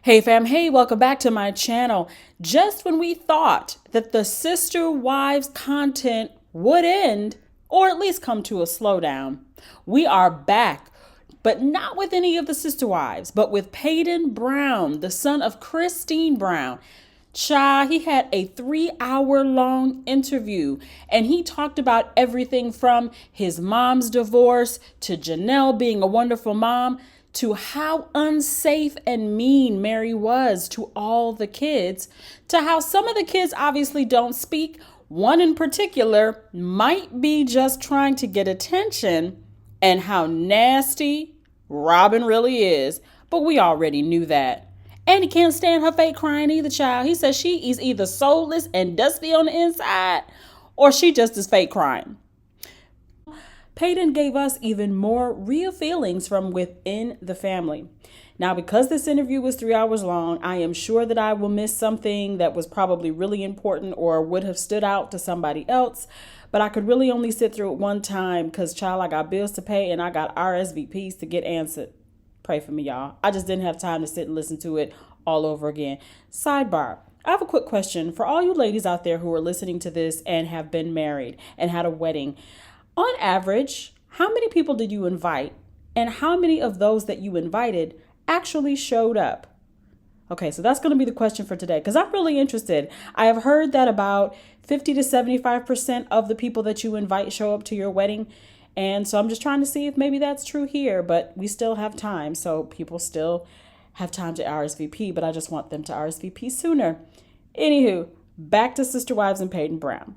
Hey fam, hey, welcome back to my channel. Just when we thought that the Sister Wives content would end, or at least come to a slowdown, we are back, but not with any of the Sister Wives, but with Paedon Brown, the son of Christine Brown. He had a 3-hour long interview and he talked about everything from his mom's divorce to Janelle being a wonderful mom to how unsafe and mean Meri was to all the kids, to how some of the kids obviously don't speak. One in particular might be just trying to get attention, and how nasty Robyn really is. But we already knew that. And he can't stand her fake crying either, child. He says she is either soulless and dusty on the inside, or she just is fake crying. Paedon gave us even more real feelings from within the family. Now, because this interview was 3 hours long, I am sure that I will miss something that was probably really important or would have stood out to somebody else. But I could really only sit through it one time because, child, I got bills to pay and I got RSVPs to get answered. Pray for me, y'all. I just didn't have time to sit and listen to it all over again. Sidebar. I have a quick question for all you ladies out there who are listening to this and have been married and had a wedding. On average, how many people did you invite, and how many of those that you invited actually showed up? Okay, so that's going to be the question for today because I'm really interested. I have heard that about 50 to 75% of the people that you invite show up to your wedding. And so I'm just trying to see if maybe that's true here, but we still have time. So people still have time to RSVP, but I just want them to RSVP sooner. Anywho, back to Sister Wives and Paedon Brown.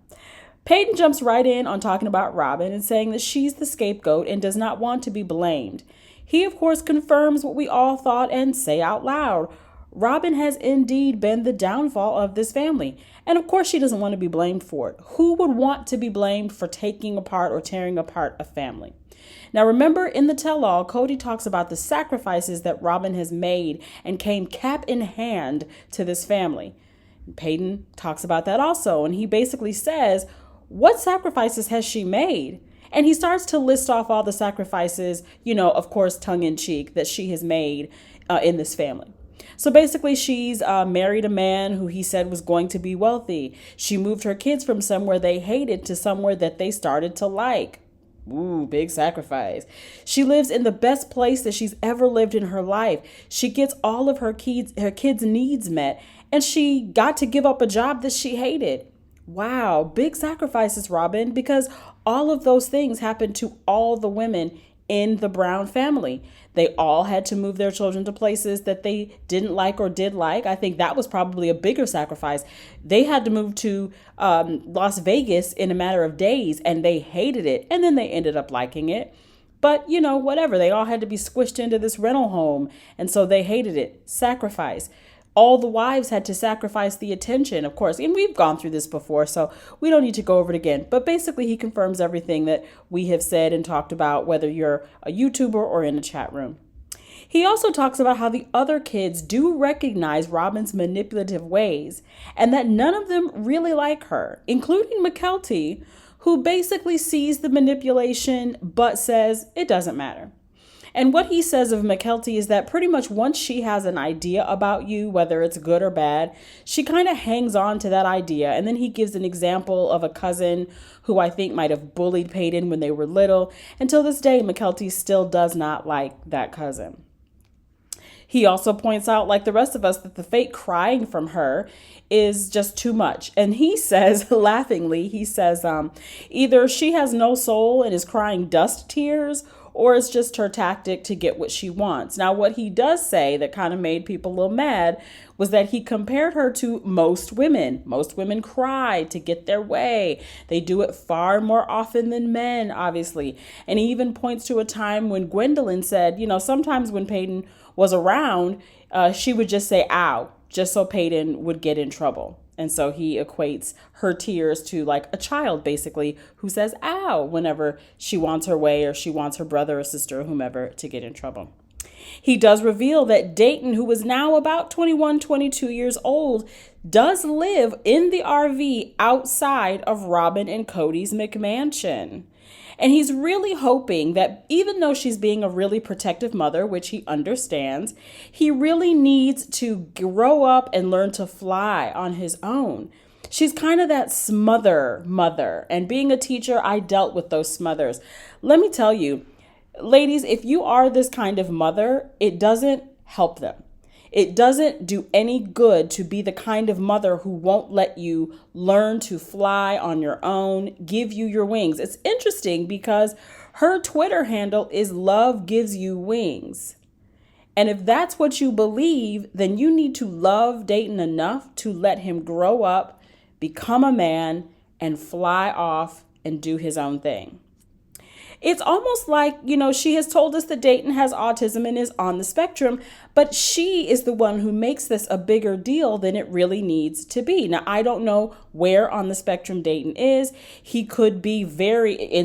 Paedon jumps right in on talking about Robyn and saying that she's the scapegoat and does not want to be blamed. He, of course, confirms what we all thought and say out loud. Robyn has indeed been the downfall of this family. And of course, she doesn't want to be blamed for it. Who would want to be blamed for taking apart or tearing apart a family? Now, remember in the tell-all, Cody talks about the sacrifices that Robyn has made and came cap in hand to this family. Paedon talks about that also. And he basically says, what sacrifices has she made? And he starts to list off all the sacrifices, of course, tongue in cheek, that she has made in this family. So basically, she's married a man who he said was going to be wealthy. She moved her kids from somewhere they hated to somewhere that they started to like. Ooh, big sacrifice. She lives in the best place that she's ever lived in her life. She gets all of her kids' needs met, and she got to give up a job that she hated. Wow, big sacrifices, Robyn, because all of those things happened to all the women in the Brown family. They all had to move their children to places that they didn't like or did like. I think that was probably a bigger sacrifice. They had to move to Las Vegas in a matter of days, and they hated it. And then they ended up liking it. But, whatever. They all had to be squished into this rental home. And so they hated it. Sacrifice. All the wives had to sacrifice the attention, of course. And we've gone through this before, so we don't need to go over it again. But basically, he confirms everything that we have said and talked about, whether you're a YouTuber or in a chat room. He also talks about how the other kids do recognize Robyn's manipulative ways and that none of them really like her, including Mykelti, who basically sees the manipulation but says it doesn't matter. And what he says of Mykelti is that pretty much once she has an idea about you, whether it's good or bad, she kind of hangs on to that idea. And then he gives an example of a cousin who I think might have bullied Paedon when they were little. Until this day, Mykelti still does not like that cousin. He also points out, like the rest of us, that the fake crying from her is just too much. And he says, laughingly, either she has no soul and is crying dust tears, or it's just her tactic to get what she wants. Now, what he does say that kind of made people a little mad was that he compared her to most women. Most women cry to get their way. They do it far more often than men, obviously. And he even points to a time when Gwendolyn said, sometimes when Paedon was around, she would just say, ow, just so Paedon would get in trouble. And so he equates her tears to like a child, basically, who says, ow, whenever she wants her way or she wants her brother or sister or whomever to get in trouble. He does reveal that Dayton, who is now about 21, 22 years old, does live in the RV outside of Robyn and Cody's McMansion. And he's really hoping that even though she's being a really protective mother, which he understands, he really needs to grow up and learn to fly on his own. She's kind of that smother mother. And being a teacher, I dealt with those smothers. Let me tell you, ladies, if you are this kind of mother, it doesn't help them. It doesn't do any good to be the kind of mother who won't let you learn to fly on your own, give you your wings. It's interesting because her Twitter handle is Love Gives You Wings. And if that's what you believe, then you need to love Dayton enough to let him grow up, become a man, and fly off and do his own thing. It's almost like, she has told us that Dayton has autism and is on the spectrum, but she is the one who makes this a bigger deal than it really needs to be. Now, I don't know where on the spectrum Dayton is. He could be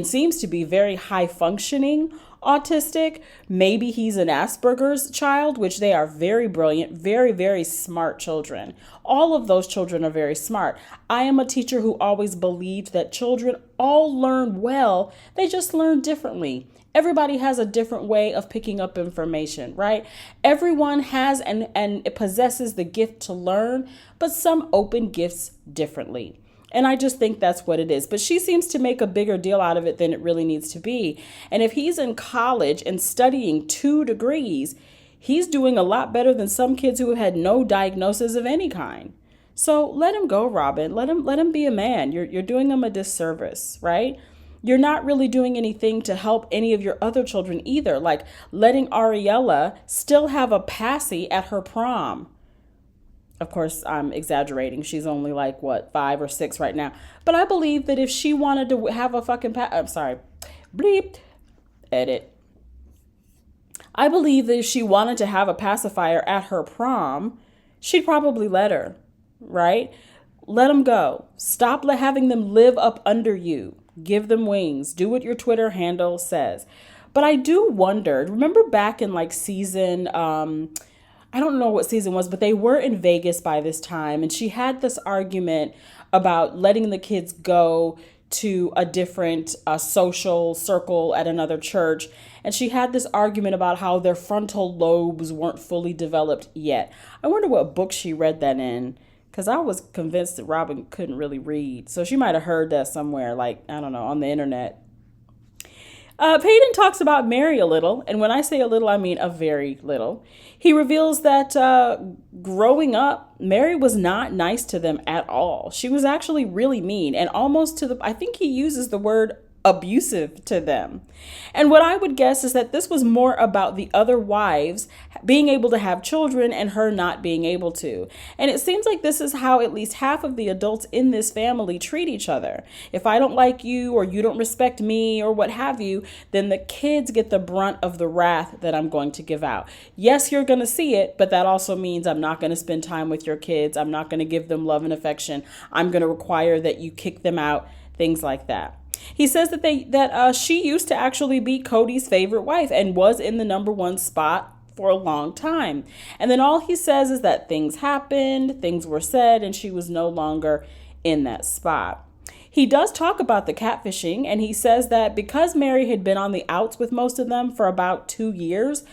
seems to be very high functioning autistic. Maybe he's an Asperger's child, which they are very brilliant, very, very smart children. All of those children are very smart. I am a teacher who always believed that children all learn well. They just learn differently. Everybody has a different way of picking up information, right? Everyone has and possesses the gift to learn, but some open gifts differently. And I just think that's what it is. But she seems to make a bigger deal out of it than it really needs to be. And if he's in college and studying 2 degrees, he's doing a lot better than some kids who have had no diagnosis of any kind. So let him go, Robyn. Let him be a man. You're doing him a disservice, right? You're not really doing anything to help any of your other children either. Like letting Ariella still have a passy at her prom. Of course, I'm exaggerating. She's only like, 5 or 6 right now. But I believe that if she wanted to have a fucking bleep, edit. I believe that if she wanted to have a pacifier at her prom, she'd probably let her, right? Let them go. Stop having them live up under you. Give them wings. Do what your Twitter handle says. But I do wonder, remember back in like season, I don't know what season was, but they were in Vegas by this time. And she had this argument about letting the kids go to a different social circle at another church. And she had this argument about how their frontal lobes weren't fully developed yet. I wonder what book she read that in, because I was convinced that Robyn couldn't really read. So she might have heard that somewhere, like, I don't know, on the internet. Paedon talks about Meri a little, and when I say a little, I mean a very little. He reveals that growing up, Meri was not nice to them at all. She was actually really mean and almost I think he uses the word abusive to them. And what I would guess is that this was more about the other wives being able to have children and her not being able to. And it seems like this is how at least half of the adults in this family treat each other. If I don't like you or you don't respect me or what have you, then the kids get the brunt of the wrath that I'm going to give out. Yes, you're going to see it, but that also means I'm not going to spend time with your kids. I'm not going to give them love and affection. I'm going to require that you kick them out, things like that. He says that she used to actually be Cody's favorite wife and was in the #1 spot for a long time. And then all he says is that things happened, things were said, and she was no longer in that spot. He does talk about the catfishing, and he says that because Meri had been on the outs with most of them for about 2 years,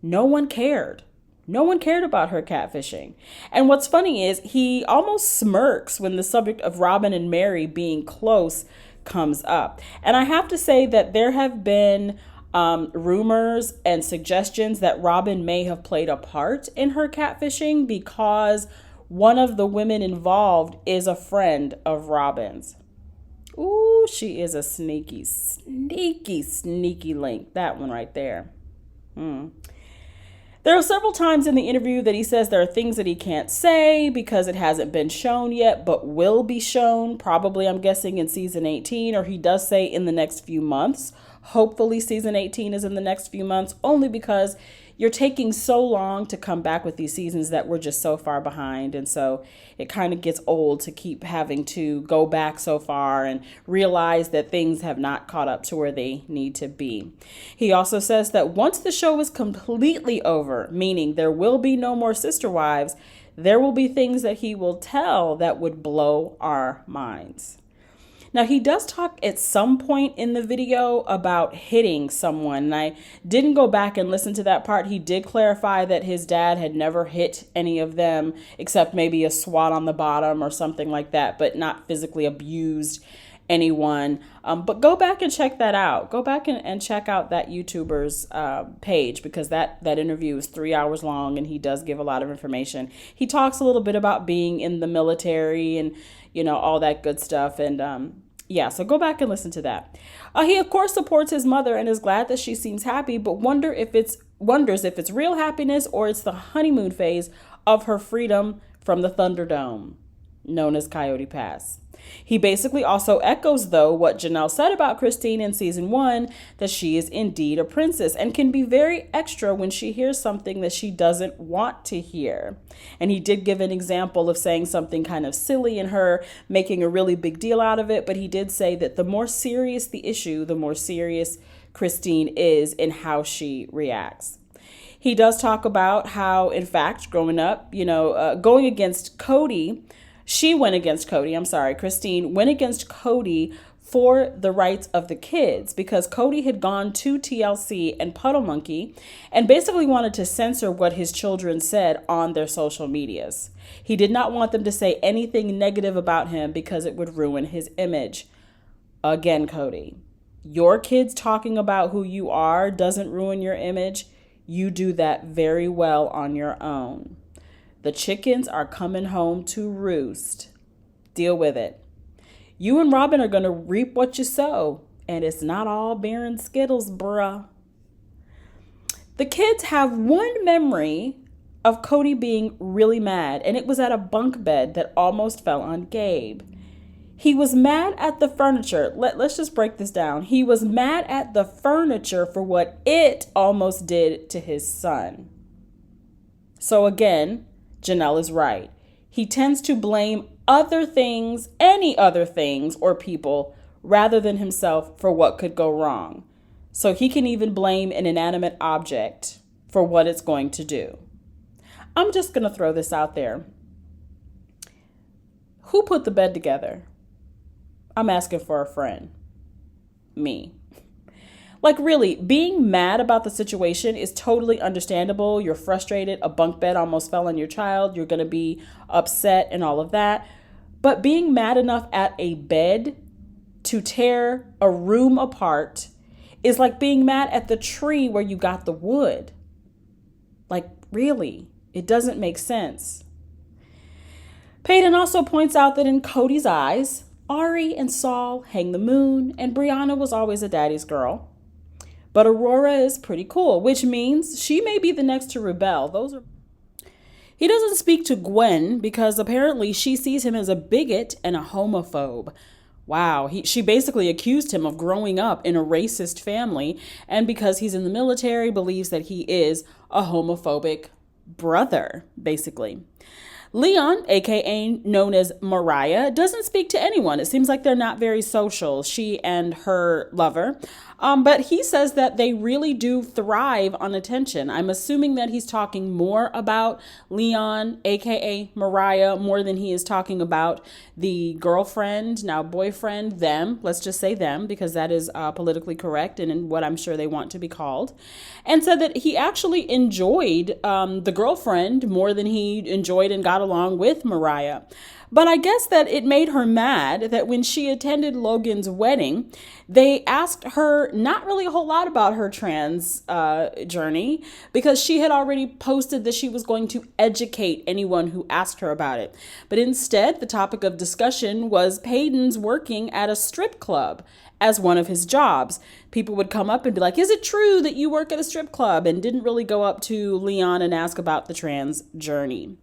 no one cared. No one cared about her catfishing. And what's funny is he almost smirks when the subject of Robyn and Meri being close comes up. And I have to say that there have been rumors and suggestions that Robyn may have played a part in her catfishing because one of the women involved is a friend of Robyn's. Ooh, she is a sneaky link. That one right there. There are several times in the interview that he says there are things that he can't say because it hasn't been shown yet, but will be shown probably, I'm guessing, in season 18, or he does say in the next few months. Hopefully season 18 is in the next few months, only because you're taking so long to come back with these seasons that we're just so far behind. And so it kind of gets old to keep having to go back so far and realize that things have not caught up to where they need to be. He also says that once the show is completely over, meaning there will be no more sister wives, there will be things that he will tell that would blow our minds. Now, he does talk at some point in the video about hitting someone. And I didn't go back and listen to that part. He did clarify that his dad had never hit any of them except maybe a swat on the bottom or something like that, but not physically abused anyone. But go back and check that out. Go back and check out that YouTuber's page, because that interview is 3 hours long and he does give a lot of information. He talks a little bit about being in the military and, you know, all that good stuff. And yeah, so go back and listen to that. He, of course, supports his mother and is glad that she seems happy, but wonders if it's real happiness or it's the honeymoon phase of her freedom from the Thunderdome, known as Coyote Pass. He basically also echoes, though, what Janelle said about Christine in season 1, that she is indeed a princess and can be very extra when she hears something that she doesn't want to hear. And he did give an example of saying something kind of silly and her making a really big deal out of it. But he did say that the more serious the issue, the more serious Christine is in how she reacts. He does talk about how, in fact, growing up, going against Cody, Christine went against Cody for the rights of the kids, because Cody had gone to TLC and Puddle Monkey and basically wanted to censor what his children said on their social medias. He did not want them to say anything negative about him because it would ruin his image. Again, Cody, your kids talking about who you are doesn't ruin your image. You do that very well on your own. The chickens are coming home to roost. Deal with it. You and Robyn are going to reap what you sow, and it's not all beer and Skittles, bruh. The kids have one memory of Cody being really mad, and it was at a bunk bed that almost fell on Gabe. He was mad at the furniture. Let's just break this down. He was mad at the furniture for what it almost did to his son. So again, Janelle is right. He tends to blame other things, any other things or people, rather than himself for what could go wrong. So he can even blame an inanimate object for what it's going to do. I'm just going to throw this out there. Who put the bed together? I'm asking for a friend. Me. Like, really, being mad about the situation is totally understandable. You're frustrated. A bunk bed almost fell on your child. You're going to be upset and all of that. But being mad enough at a bed to tear a room apart is like being mad at the tree where you got the wood. Like, really, it doesn't make sense. Paedon also points out that in Cody's eyes, Ari and Saul hang the moon, and Brianna was always a daddy's girl. But Aurora is pretty cool, which means she may be the next to rebel. He doesn't speak to Gwen because apparently she sees him as a bigot and a homophobe. Wow, she basically accused him of growing up in a racist family, and because he's in the military, believes that he is a homophobic brother, basically. Leon, aka known as Mariah, doesn't speak to anyone. It seems like they're not very social, she and her lover. But he says that they really do thrive on attention. I'm assuming that he's talking more about Leon, aka Mariah, more than he is talking about the girlfriend, now boyfriend, them. Let's just say them, because that is politically correct and in what I'm sure they want to be called. And said that he actually enjoyed the girlfriend more than he enjoyed and got along with Mariah. But I guess that it made her mad that when she attended Logan's wedding, they asked her not really a whole lot about her trans journey, because she had already posted that she was going to educate anyone who asked her about it. But instead, the topic of discussion was Paedon's working at a strip club as one of his jobs. People would come up and be like, is it true that you work at a strip club? And didn't really go up to Leon and ask about the trans journey.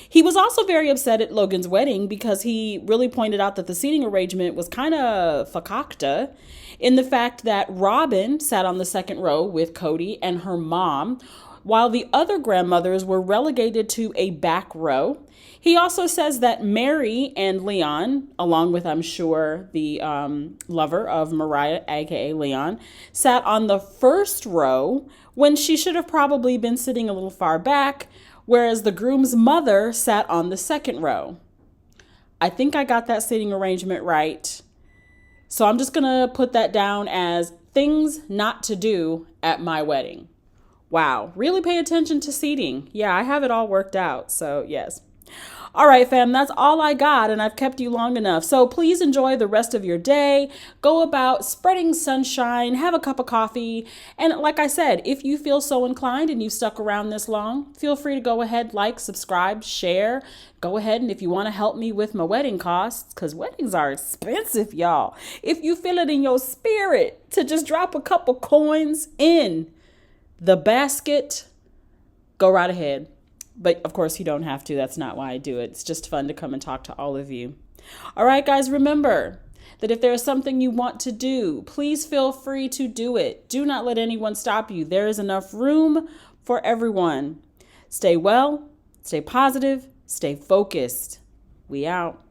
He was also very upset at Logan's wedding because he really pointed out that the seating arrangement was kind of fakakta, in the fact that Robyn sat on the second row with Cody and her mom, while the other grandmothers were relegated to a back row. He also says that Meri and Leon, along with, I'm sure, the lover of Mariah, aka Leon, sat on the first row when she should have probably been sitting a little far back, whereas the groom's mother sat on the second row. I think I got that seating arrangement right. So I'm just going to put that down as things not to do at my wedding. Wow, really pay attention to seating. Yeah, I have it all worked out. So, yes. All right, fam, that's all I got, and I've kept you long enough. So please enjoy the rest of your day. Go about spreading sunshine, have a cup of coffee. And like I said, if you feel so inclined and you've stuck around this long, feel free to go ahead, like, subscribe, share. Go ahead, and if you want to help me with my wedding costs, because weddings are expensive, y'all. If you feel it in your spirit to just drop a couple coins in the basket, go right ahead. But of course, you don't have to. That's not why I do it. It's just fun to come and talk to all of you. All right, guys, remember that if there is something you want to do, please feel free to do it. Do not let anyone stop you. There is enough room for everyone. Stay well, stay positive, stay focused. We out.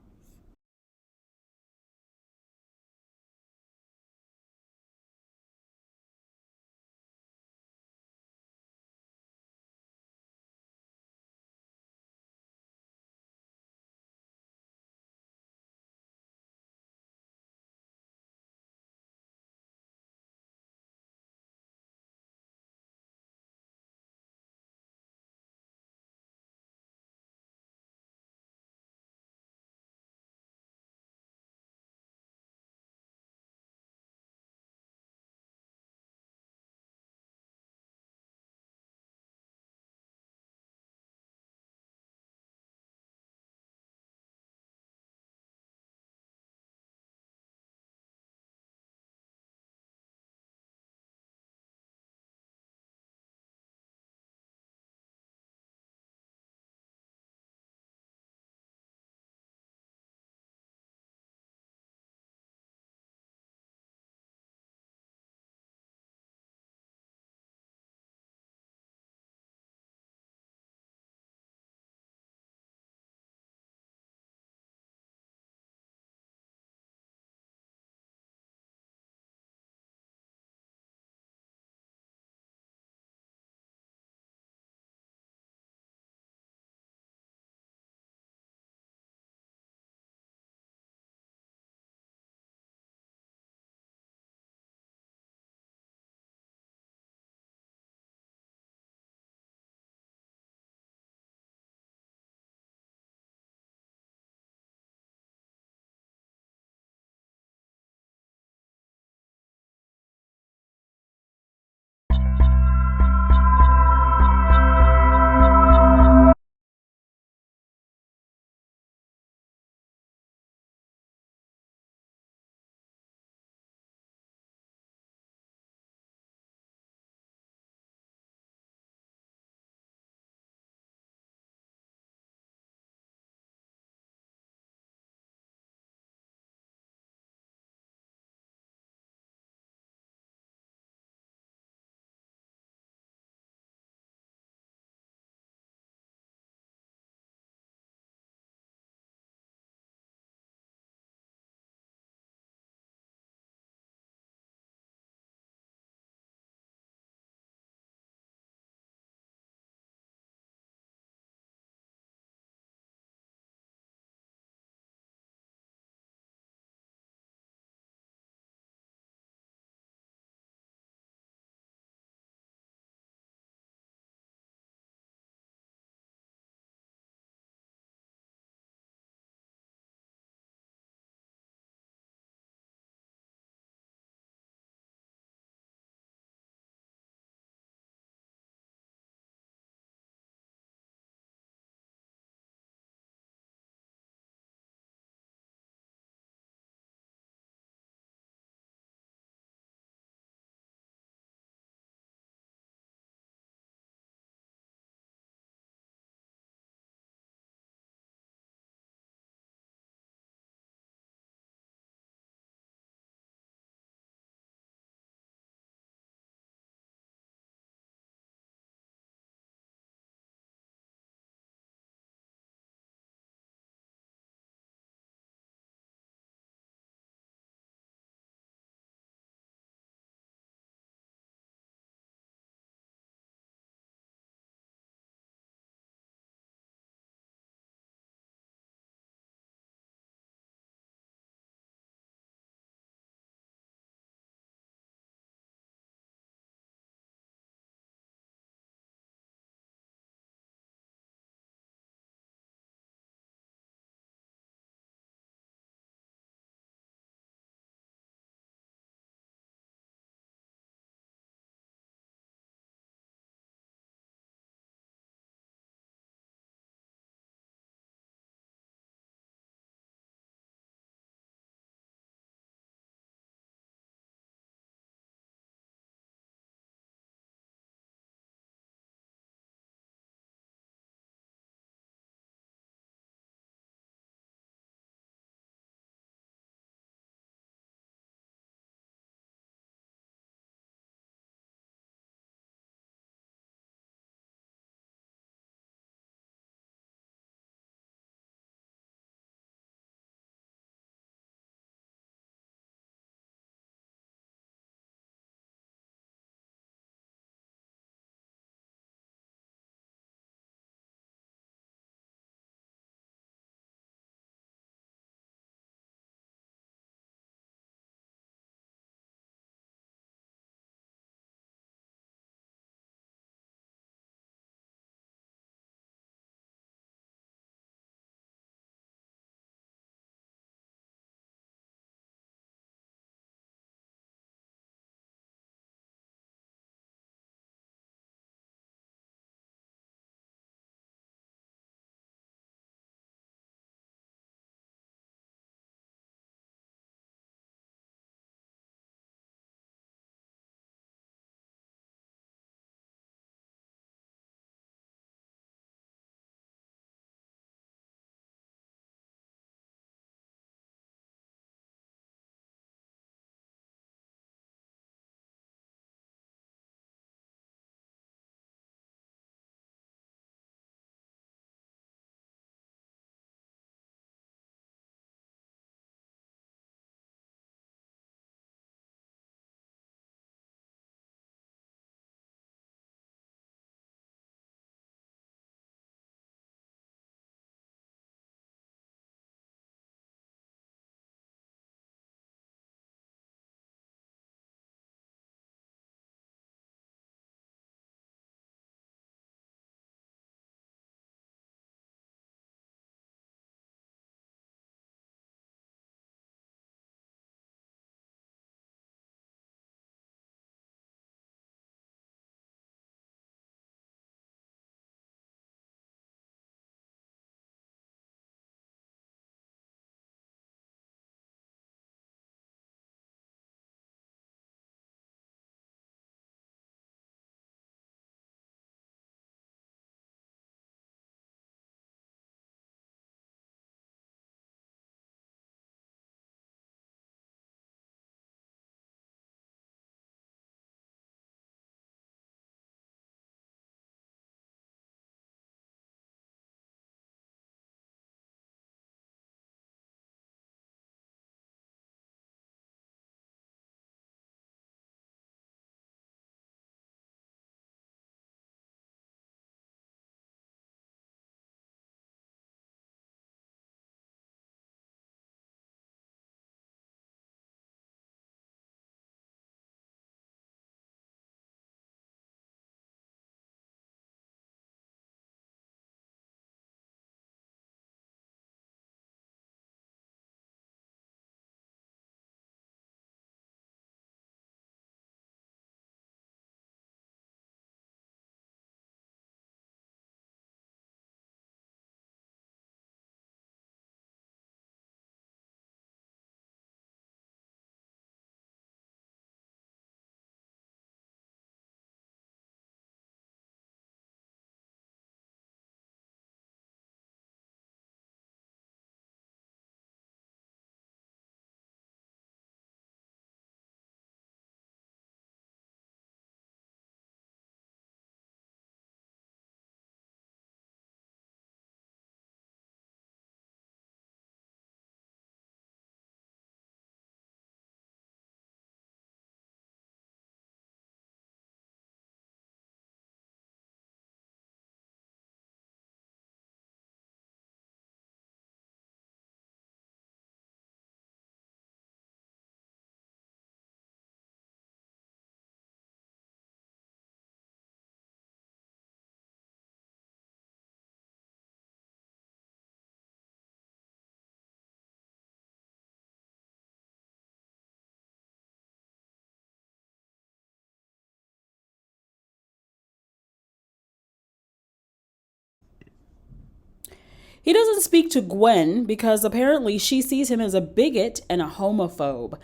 He doesn't speak to Gwen because apparently she sees him as a bigot and a homophobe.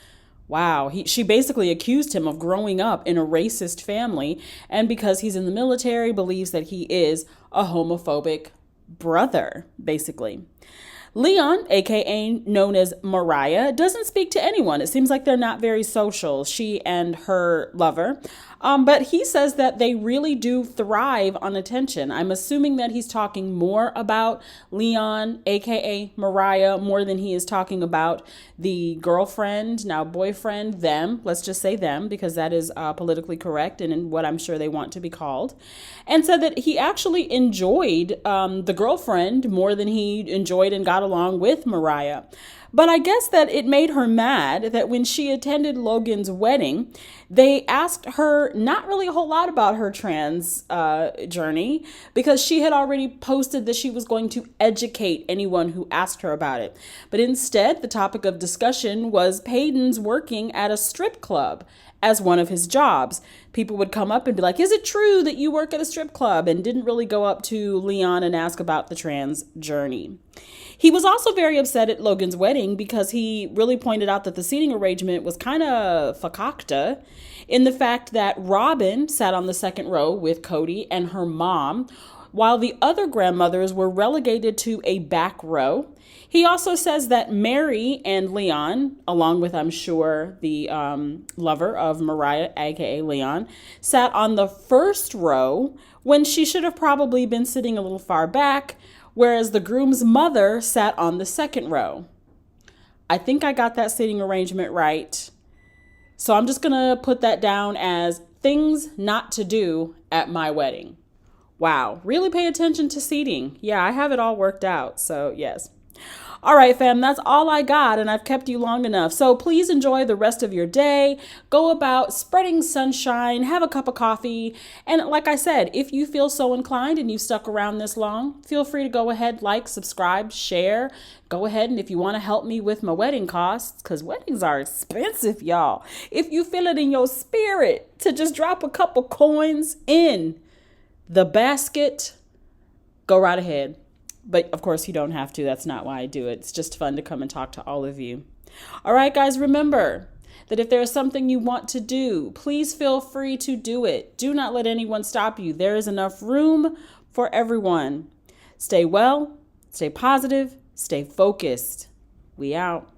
Wow, she basically accused him of growing up in a racist family, and because he's in the military, believes that he is a homophobic brother, basically. Leon, aka known as Mariah, doesn't speak to anyone. It seems like they're not very social, she and her lover. But he says that they really do thrive on attention. I'm assuming that he's talking more about Leon, aka Mariah, more than he is talking about the girlfriend, now boyfriend, them. Let's just say them, because that is politically correct and in what I'm sure they want to be called. And said that he actually enjoyed the girlfriend more than he enjoyed and got along with Mariah. But I guess that it made her mad that when she attended Logan's wedding, they asked her not really a whole lot about her trans journey, because she had already posted that she was going to educate anyone who asked her about it. But instead, the topic of discussion was Paedon's working at a strip club as one of his jobs. People would come up and be like, is it true that you work at a strip club? And didn't really go up to Leon and ask about the trans journey. He was also very upset at Logan's wedding because he really pointed out that the seating arrangement was kind of fakakta, in the fact that Robyns sat on the second row with Cody and her mom, while the other grandmothers were relegated to a back row. He also says that Meri and Leon, along with, I'm sure, the lover of Mariah, aka Leon, sat on the first row when she should have probably been sitting a little far back, whereas the groom's mother sat on the second row. I think I got that seating arrangement right. So I'm just going to put that down as things not to do at my wedding. Wow, really pay attention to seating. Yeah, I have it all worked out, so yes. All right, fam, that's all I got, and I've kept you long enough. So please enjoy the rest of your day. Go about spreading sunshine, have a cup of coffee. And like I said, if you feel so inclined and you've stuck around this long, feel free to go ahead, like, subscribe, share. Go ahead, and if you want to help me with my wedding costs, because weddings are expensive, y'all. If you feel it in your spirit to just drop a couple coins in the basket, go right ahead. But of course, you don't have to. That's not why I do it. It's just fun to come and talk to all of you. All right, guys, remember that if there is something you want to do, please feel free to do it. Do not let anyone stop you. There is enough room for everyone. Stay well, stay positive, stay focused. We out.